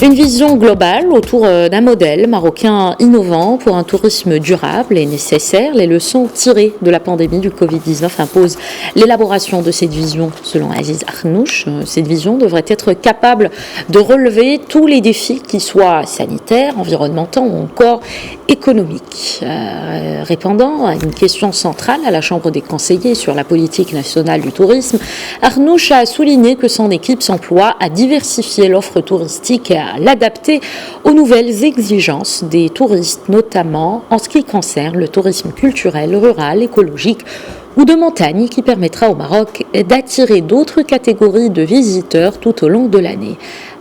Une vision globale autour d'un modèle marocain innovant pour un tourisme durable et nécessaire. Les leçons tirées de la pandémie du Covid-19 imposent l'élaboration de cette vision. Selon Aziz Arnouch, cette vision devrait être capable de relever tous les défis, qu'ils soient sanitaires, environnementaux ou encore économiques. Répondant à une question centrale à la Chambre des conseillers sur la politique nationale du tourisme, Arnouch a souligné que son équipe s'emploie à diversifier l'offre touristique et à l'adapter aux nouvelles exigences des touristes, notamment en ce qui concerne le tourisme culturel, rural, écologique ou de montagne, qui permettra au Maroc d'attirer d'autres catégories de visiteurs tout au long de l'année.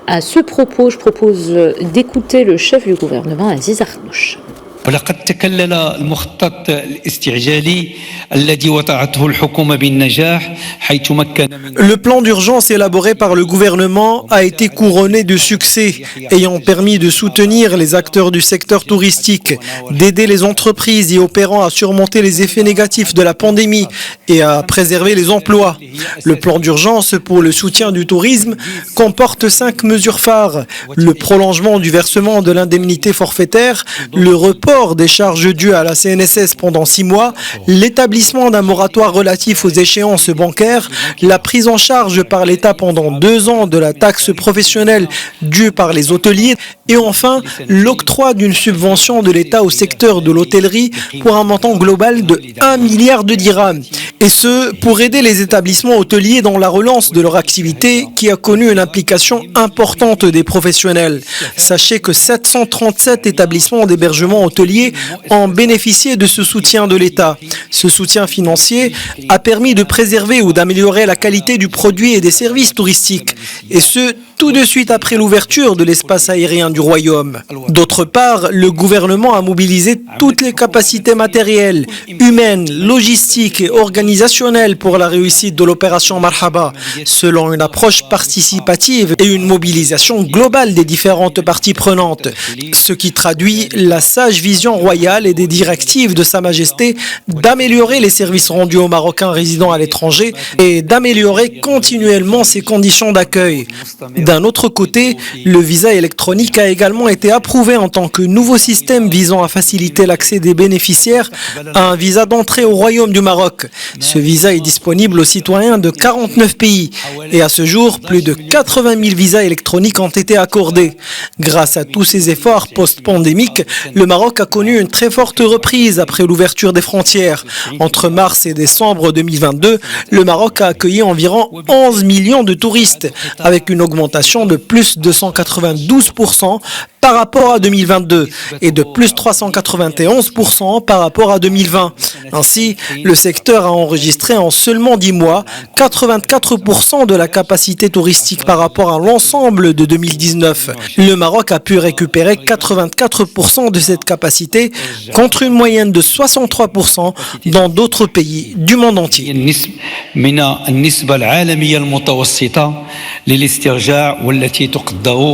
À ce propos, je propose d'écouter le chef du gouvernement, Aziz Arnouch. ولقد تكلل المخطط الاستعجالي الذي وضعته الحكومة بالنجاح حيث مكن من Le plan d'urgence élaboré par le gouvernement a été couronné de succès, ayant permis de soutenir les acteurs du secteur touristique, d'aider les entreprises y opérant à surmonter les effets négatifs de la pandémie et à préserver les emplois. Le plan d'urgence pour le soutien du tourisme comporte 5 mesures phares: le prolongement du versement de l'indemnité forfaitaire, le report des charges dues à la CNSS pendant 6 mois, l'établissement d'un moratoire relatif aux échéances bancaires, la prise en charge par l'État pendant 2 ans de la taxe professionnelle due par les hôteliers et enfin l'octroi d'une subvention de l'État au secteur de l'hôtellerie pour un montant global de 1 milliard de dirhams. Et ce, pour aider les établissements hôteliers dans la relance de leur activité qui a connu une implication importante des professionnels. Sachez que 737 établissements d'hébergement hôtelier ont bénéficié de ce soutien de l'État. Ce soutien financier a permis de préserver ou d'améliorer la qualité du produit et des services touristiques. Et ce, tout de suite après l'ouverture de l'espace aérien du Royaume. D'autre part, le gouvernement a mobilisé toutes les capacités matérielles, humaines, logistiques et organisationnelles pour la réussite de l'opération Marhaba, selon une approche participative et une mobilisation globale des différentes parties prenantes, ce qui traduit la sage vision royale et des directives de Sa Majesté d'améliorer les services rendus aux Marocains résidant à l'étranger et d'améliorer continuellement ses conditions d'accueil. D'un autre côté, le visa électronique a également été approuvé en tant que nouveau système visant à faciliter l'accès des bénéficiaires à un visa d'entrée au Royaume du Maroc. Ce visa est disponible aux citoyens de 49 pays et à ce jour, plus de 80 000 visas électroniques ont été accordés. Grâce à tous ces efforts post-pandémiques, le Maroc a connu une très forte reprise après l'ouverture des frontières. Entre mars et décembre 2022, le Maroc a accueilli environ 11 millions de touristes, avec une augmentation de plus de 192% par rapport à 2022 et de plus 391% par rapport à 2020. Ainsi, le secteur a enregistré en seulement 10 mois 84% de la capacité touristique par rapport à l'ensemble de 2019. Le Maroc a pu récupérer 84% de cette capacité contre une moyenne de 63% dans d'autres pays du monde entier.